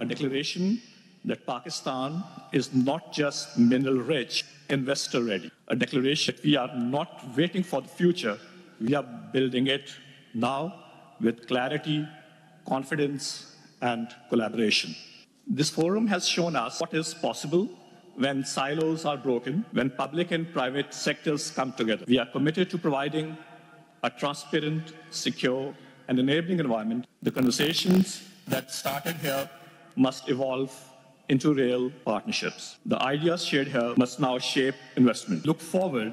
A declaration that Pakistan is not just mineral rich, investor ready. A declaration that we are not waiting for the future, we are building it now with clarity, confidence and collaboration. This forum has shown us what is possible when silos are broken, when public and private sectors come together. We are committed to providing a transparent, secure and enabling environment. The conversations that started here must evolve into real partnerships. The ideas shared here must now shape investment. Look forward.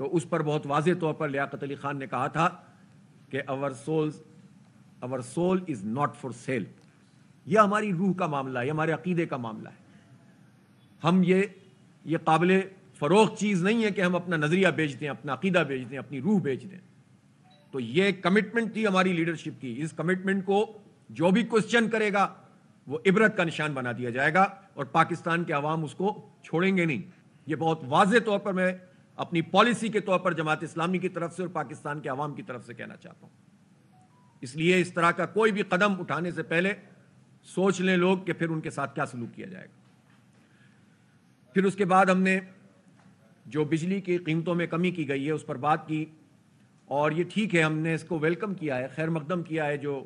تو اس پر بہت واضح طور پر لیاقت علی خان نے کہا تھا کہ our soul is not for sale. یہ ہماری روح کا معاملہ ہے، یہ ہمارے عقیدے کا معاملہ ہے. ہم یہ قابل فروخت چیز نہیں ہے کہ ہم اپنا نظریہ بیچ دیں، اپنا عقیدہ بیچ دیں، اپنی روح بیچ دیں. تو یہ کمٹمنٹ تھی ہماری لیڈرشپ کی. اس کمٹمنٹ کو جو بھی کوسچن کرے گا وہ عبرت کا نشان بنا دیا جائے گا اور پاکستان کے عوام اس کو چھوڑیں گے نہیں. یہ بہت واضح طور پر میں اپنی پالیسی کے طور پر جماعت اسلامی کی طرف سے اور پاکستان کے عوام کی طرف سے کہنا چاہتا ہوں. اس لیے اس طرح کا کوئی بھی قدم اٹھانے سے پہلے سوچ لیں لوگ کہ پھر ان کے ساتھ کیا سلوک کیا جائے گا. پھر اس کے بعد ہم نے جو بجلی کی قیمتوں میں کمی کی گئی ہے اس پر بات کی، اور یہ ٹھیک ہے، ہم نے اس کو ویلکم کیا ہے، خیر مقدم کیا ہے جو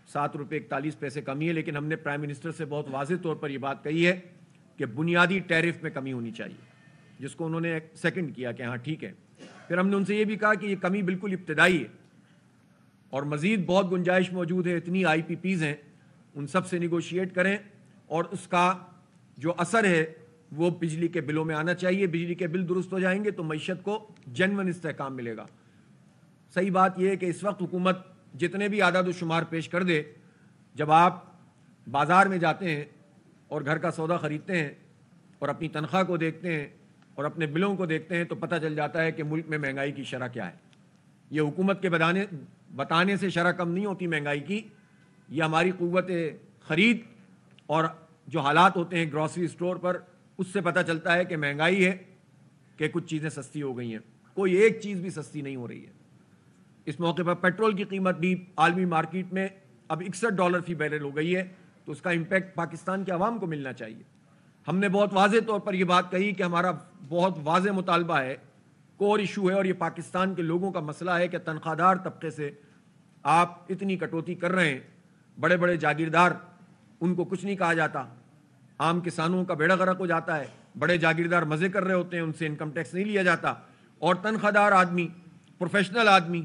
7 روپے 41 پیسے کمی ہے. لیکن ہم نے پرائم منسٹر سے بہت واضح طور پر یہ بات کہی ہے کہ بنیادی ٹیرف میں کمی ہونی چاہیے، جس کو انہوں نے سیکنڈ کیا کہ ہاں ٹھیک ہے. پھر ہم نے ان سے یہ بھی کہا کہ یہ کمی بالکل ابتدائی ہے اور مزید بہت گنجائش موجود ہے. اتنی آئی پی پیز ہیں، ان سب سے نیگوشیٹ کریں اور اس کا جو اثر ہے وہ بجلی کے بلوں میں آنا چاہیے. بجلی کے بل درست ہو جائیں گے تو معیشت کو جنون استحکام ملے گا. صحیح بات یہ ہے کہ اس وقت حکومت جتنے بھی اعداد و شمار پیش کر دے، جب آپ بازار میں جاتے ہیں اور گھر کا سودا خریدتے ہیں اور اپنی تنخواہ کو دیکھتے ہیں اور اپنے بلوں کو دیکھتے ہیں تو پتہ چل جاتا ہے کہ ملک میں مہنگائی کی شرح کیا ہے. یہ حکومت کے بتانے سے شرح کم نہیں ہوتی مہنگائی کی. یہ ہماری قوت خرید اور جو حالات ہوتے ہیں گروسری سٹور پر، اس سے پتہ چلتا ہے کہ مہنگائی ہے کہ کچھ چیزیں سستی ہو گئی ہیں. کوئی ایک چیز بھی سستی نہیں ہو رہی ہے. اس موقع پر پیٹرول کی قیمت بھی عالمی مارکیٹ میں اب $61 فی بیرل ہو گئی ہے. تو اس کا امپیکٹ پاکستان کے عوام کو ملنا چاہیے. ہم نے بہت واضح طور پر یہ بات کہی کہ ہمارا بہت واضح مطالبہ ہے، کور ایشو ہے، اور یہ پاکستان کے لوگوں کا مسئلہ ہے کہ تنخواہ دار طبقے سے آپ اتنی کٹوتی کر رہے ہیں. بڑے بڑے جاگیردار، ان کو کچھ نہیں کہا جاتا. عام کسانوں کا بیڑا غرق ہو جاتا ہے. بڑے جاگیردار مزے کر رہے ہوتے ہیں، ان سے انکم ٹیکس نہیں لیا جاتا. اور تنخواہ دار آدمی، پروفیشنل آدمی،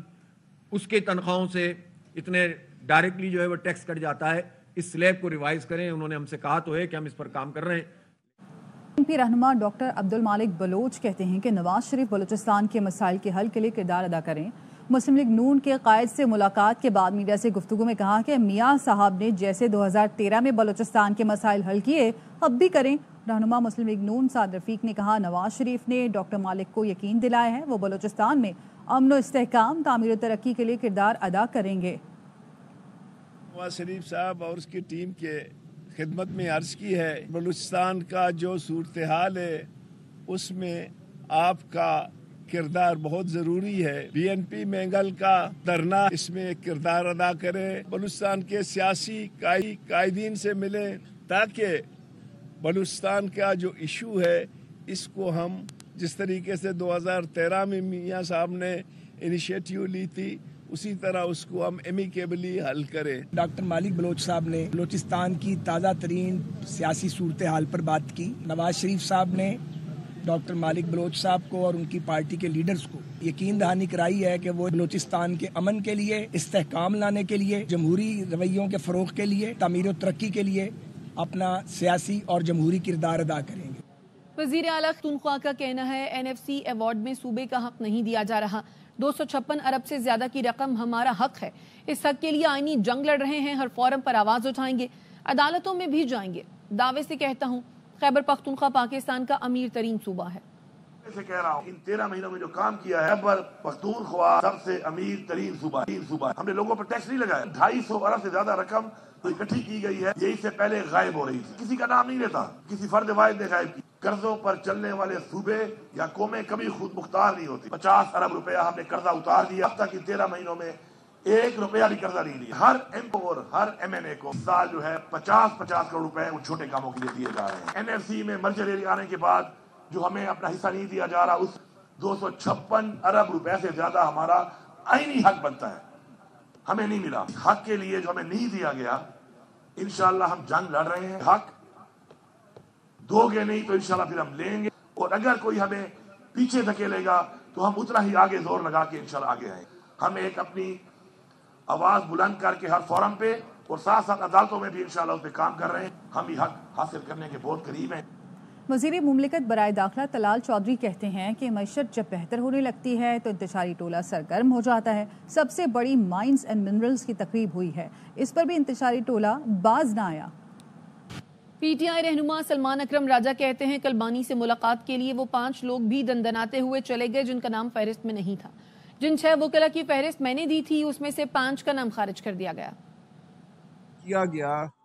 اس کے تنخواہوں سے اتنے ڈائریکٹلی جو ہے وہ ٹیکس کٹ جاتا ہے. اس سلیب کو ریوائز کریں. انہوں نے ہم سے کہا تو ہے کہ ہم اس پر کام کر رہے ہیں. پی رہنما ڈاکٹر عبد المالک بلوچ کہتے ہیں کہ نواز شریف بلوچستان کے مسائل کے حل کے لیے کردار ادا کریں. مسلم لیگ نون کے قائد سے ملاقات کے بعد میڈیا سے گفتگو میں کہا کہ میاں صاحب نے جیسے 2013 میں بلوچستان کے مسائل حل کیے اب بھی کریں. رہنما مسلم لیگ نون سعد رفیق نے کہا نواز شریف نے ڈاکٹر مالک کو یقین دلایا ہے وہ بلوچستان میں امن و استحکام، تعمیر و ترقی کے لیے کردار ادا کریں گے. نواز شریف صاحب اور اس کی ٹیم کے خدمت میں عرض کی ہے، بلوچستان کا جو صورتحال ہے اس میں آپ کا کردار بہت ضروری ہے. بی این پی مینگل کا دھرنا اس میں کردار ادا کرے، بلوچستان کے سیاسی قائدین سے ملے تاکہ بلوچستان کا جو ایشو ہے اس کو ہم جس طریقے سے 2013 میں میاں صاحب نے انیشیٹیو لی تھی اسی طرح اس کو ہم ایمیکیبلی حل کریں. ڈاکٹر مالک بلوچ صاحب نے بلوچستان کی تازہ ترین سیاسی صورتحال پر بات کی. نواز شریف صاحب نے ڈاکٹر مالک بلوچ صاحب کو اور ان کی پارٹی کے لیڈرز کو یقین دہانی کرائی ہے کہ وہ بلوچستان کے امن کے لیے، استحکام لانے کے لیے، جمہوری رویوں کے فروغ کے لیے، تعمیر و ترقی کے لیے اپنا سیاسی اور جمہوری کردار ادا کریں گے. وزیر اعلیٰ پختونخوا کا کہنا ہے NFC ایوارڈ میں صوبے کا حق نہیں دیا جا رہا. 256 ارب سے زیادہ کی رقم ہمارا حق ہے. اس حق کے لیے آئینی جنگ لڑ رہے ہیں. ہر فورم پر آواز اٹھائیں گے، عدالتوں میں بھی جائیں گے. دعوے سے کہتا ہوں خیبر پختونخوا پاکستان کا امیر ترین صوبہ ہے. سے کہہ رہا ہوں ان 13 مہینوں میں جو کام کیا ہے، خیبر پختونخوا سب سے امیر ترین صوبہ. ہم نے لوگوں پر ٹیکس نہیں لگایا. 250 ارب سے زیادہ رقم تو اکٹھی کی گئی ہے. یہ اس سے پہلے غائب ہو رہی تھی. کسی کا نام نہیں لیتا، کسی فرد واحد نے غائب کی. قرضوں پر چلنے والے صوبے یا قومیں کبھی خود مختار نہیں ہوتی. 50 ارب روپیہ ہم نے قرضہ اتار دیا. اب تک ان 13 مہینوں میں 1 روپیہ بھی قرضہ نہیں لیا. ہر ایم اور ہر MNA کو سال جو ہے 50 کروڑ روپے ان چھوٹے کاموں کے لیے دیے جا رہے ہیں. NFC میں مرجر ایریا آنے کے بعد جو ہمیں اپنا حصہ نہیں دیا جا رہا، اس 256 ارب روپے سے زیادہ ہمارا آئینی حق بنتا ہے، ہمیں نہیں ملا. حق کے لیے جو ہمیں نہیں دیا گیا، انشاءاللہ ہم جنگ لڑ رہے ہیں. حق دو گے نہیں تو انشاءاللہ پھر ہم لیں گے، اور اگر کوئی ہمیں پیچھے دھکیلے گا تو ہم اتنا ہی آگے زور لگا کے انشاءاللہ آگے آئیں. ہم ایک اپنی آواز بلند کر کے ہر فورم پہ اور ساتھ ساتھ عدالتوں میں بھی انشاءاللہ اس پہ کام کر رہے ہیں. ہم بھی حق حاصل کرنے کے بہت قریب ہیں. وزیر مملکت برائے داخلہ طلال چودھری کہتے ہیں کہ معیشت جب بہتر ہونے لگتی ہے تو انتشاری ٹولہ سرگرم ہو جاتا ہے. سب سے بڑی مائنز اینڈ منرلز کی تقریب ہوئی ہے, اس پر بھی انتشاری ٹولہ باز نہ آیا. پی ٹی آئی رہنما سلمان اکرم راجہ کہتے ہیں کل بانی سے ملاقات کے لیے وہ 5 لوگ بھی دندناتے ہوئے چلے گئے جن کا نام فہرست میں نہیں تھا. جن 6 وکلا کی فہرست میں نے دی تھی اس میں سے 5 کا نام خارج کر دیا گیا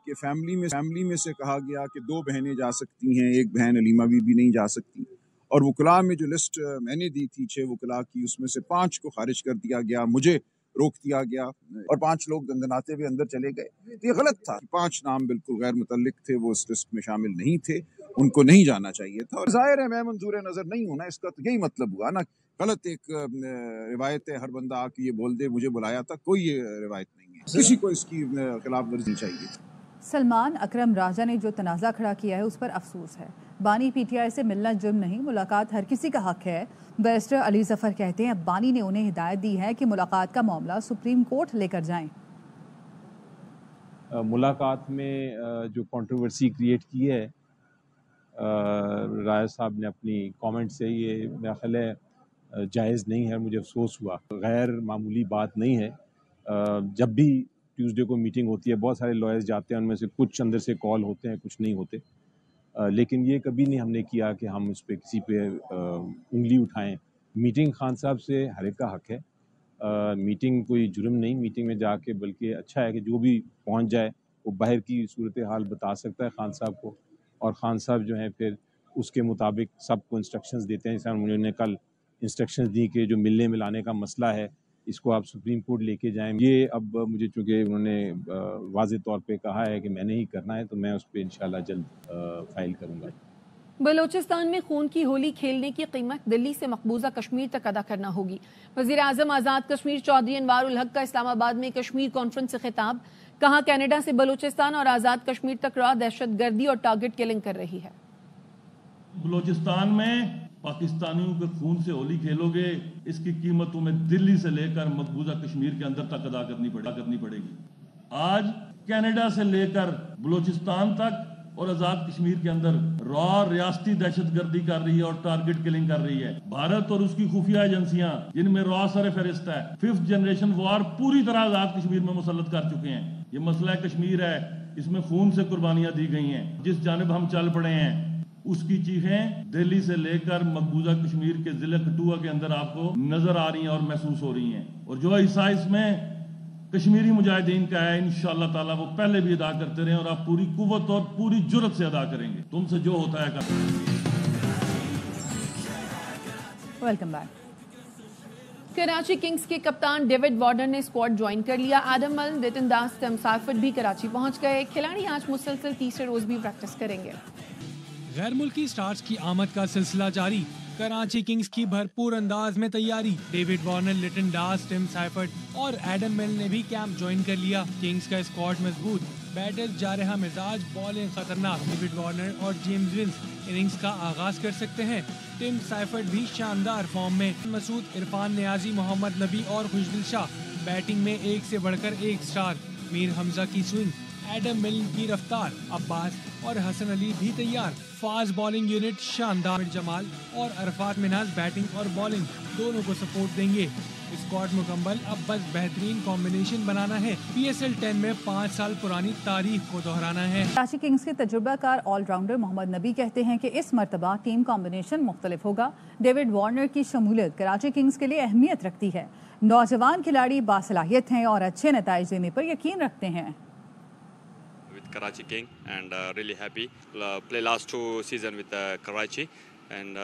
کہ فیملی میں سے کہا گیا کہ 2 بہنیں جا سکتی ہیں, ایک بہن علیمہ بھی نہیں جا سکتی, اور وکلاء میں جو لسٹ میں نے دی تھی 6 وکلاء کی اس میں سے 5 کو خارج کر دیا گیا, مجھے روک دیا گیا اور 5 لوگ دندناتے ہوئے اندر چلے گئے. یہ غلط تھا. 5 نام بالکل غیر متعلق تھے, وہ اس لسٹ میں شامل نہیں تھے, ان کو نہیں جانا چاہیے تھا. اور ظاہر ہے میں منظور نظر نہیں ہوں نا, اس کا تو یہی مطلب ہوا نا. غلط ایک روایت ہے, ہر بندہ آ کے یہ بول دے مجھے بلایا تھا, کوئی یہ روایت نہیں ہے. کسی کو اس کی خلاف ورزی چاہیے. سلمان اکرم راجہ نے جو تنازع کھڑا کیا ہے اس پر افسوس ہے. بانی پی ٹی آئی سے ملنا جرم نہیں, ملاقات ہر کسی کا حق ہے. بیرسٹر علی ظفر کہتے ہیں بانی نے انہیں ہدایت دی ہے کہ ملاقات کا معاملہ سپریم کورٹ لے کر جائیں. ملاقات میں جو کنٹروورسی کریٹ کی ہے رائے صاحب نے اپنی کامنٹ سے, یہ میرا خیال ہے جائز نہیں ہے. مجھے افسوس ہوا, غیر معمولی بات نہیں ہے. جب بھی ٹیوزڈے کو میٹنگ ہوتی ہے بہت سارے لائرز جاتے ہیں, ان میں سے کچھ اندر سے کال ہوتے ہیں, کچھ نہیں ہوتے, لیکن یہ کبھی نہیں ہم نے کیا کہ ہم اس پہ کسی پہ انگلی اٹھائیں. میٹنگ خان صاحب سے ہر ایک کا حق ہے, میٹنگ کوئی جرم نہیں میٹنگ میں جا کے, بلکہ اچھا ہے کہ جو بھی پہنچ جائے وہ باہر کی صورتحال بتا سکتا ہے خان صاحب کو, اور خان صاحب جو ہیں پھر اس کے مطابق سب کو انسٹرکشنز دیتے ہیں. جیسے انہوں نے کل انسٹرکشنز دی کہ جو ملنے ملانے کا مسئلہ ہے اس کو آپ سپریم کورٹ لے کے جائیں. یہ اب مجھے چونکہ انہوں نے واضح طور پہ کہا ہے کہ میں نے ہی کرنا ہے, تو میں اس پہ انشاءاللہ جلد فائل کروں گا. بلوچستان میں خون کی ہولی کھیلنے کی قیمت دلی سے مقبوضہ کشمیر تک ادا کرنا ہوگی. وزیر اعظم آزاد کشمیر چودھری انوار الحق کا اسلام آباد میں کشمیر کانفرنس سے خطاب. کہا کینیڈا سے بلوچستان اور آزاد کشمیر تک راہ دہشت گردی اور ٹارگٹ کلنگ کر رہی ہے. بلوچستان میں پاکستانیوں کے خون سے ہولی کھیلو گے, اس کی قیمت تمہیں دلی سے لے کر مقبوضہ کشمیر کے اندر تک ادا کرنی پڑے گی. آج کینیڈا سے لے کر بلوچستان تک اور آزاد کشمیر کے اندر را ریاستی دہشت گردی کر رہی ہے اور ٹارگٹ کلنگ کر رہی ہے. بھارت اور اس کی خفیہ ایجنسیاں جن میں را سر فہرست ہے 5th جنریشن وار پوری طرح آزاد کشمیر میں مسلط کر چکے ہیں. یہ مسئلہ کشمیر ہے, اس میں خون سے قربانیاں دی گئی ہیں. جس جانب ہم چل پڑے ہیں اس کی چیخیں دہلی سے لے کر مقبوضہ کشمیر کے ضلع کٹھوعہ کے اندر آپ کو نظر آ رہی ہیں اور محسوس ہو رہی ہیں. اور جو حصہ اس میں کشمیری مجاہدین کا ہے انشاءاللہ تعالیٰ وہ پہلے بھی ادا کرتے رہیں, اور آپ پوری قوت اور پوری جرت سے ادا کریں گے. تم سے جو ہوتا ہے کریں گے. Welcome back. کراچی کنگز کے کپتان ڈیوڈ وارنر نے اسکواڈ جوائن کر لیا. ایڈم ملن, لٹن داس, ٹم سائفرٹ بھی کراچی پہنچ گئے. کھلاڑی آج مسلسل تیسرے روز بھی پریکٹس کریں گے. غیر ملکی سٹارز کی آمد کا سلسلہ جاری. کراچی کنگز کی بھرپور انداز میں تیاری. ڈیوڈ وارنر, لٹن ڈاس, ٹم سائفرٹ اور ایڈم مل نے بھی کیمپ جوائن کر لیا. کنگز کا اسکواڈ مضبوط, بیٹر جارحہ مزاج, بالنگ خطرناک. ڈیوڈ وارنر اور جیمز ونس اننگز کا آغاز کر سکتے ہیں. ٹم سائفرٹ بھی شاندار فارم میں. مسعود, عرفان نیازی, محمد نبی اور خوشدل شاہ بیٹنگ میں ایک سے بڑھ کر ایک سٹار. میر حمزہ کی سوئنگ, ایڈم ملن کی رفتار, عباس اور حسن علی بھی تیار. فاسٹ بالنگ یونٹ شاندار. جمال اور عرفات مناز بیٹنگ اور بالنگ دونوں کو سپورٹ دیں گے. اسکواڈ مکمل, اب بس بہترین کمبینیشن بنانا ہے. پی ایس ایل 10 میں 5 سال پرانی تاریخ کو دہرانا ہے. کراچی کنگز کے تجربہ کار آل راؤنڈر محمد نبی کہتے ہیں کہ اس مرتبہ ٹیم کمبینیشن مختلف ہوگا. ڈیوڈ وارنر کی شمولیت کراچی کنگز کے لیے اہمیت رکھتی ہے. نوجوان کھلاڑی باصلاحیت ہیں اور اچھے نتائج دینے پر یقین رکھتے ہیں. Karachi King and really happy. Play last 2 seasons with Karachi and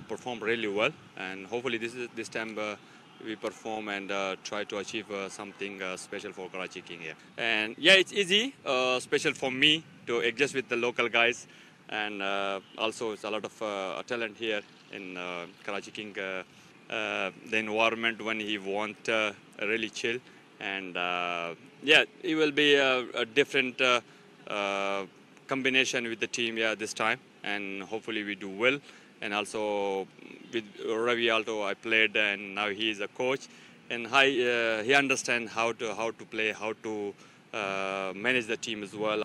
perform really well. And hopefully this time we perform and try to achieve something special for Karachi King here. And yeah, it's easy, special for me to adjust with the local guys. And also it's a lot of talent here in Karachi King. The environment when he want really chill. And yeah, it will be a different combination with the team this time, and hopefully we do well. And also with Ravi Alto I played, and now he is a coach, and he understands how to play, how to manage the team as well.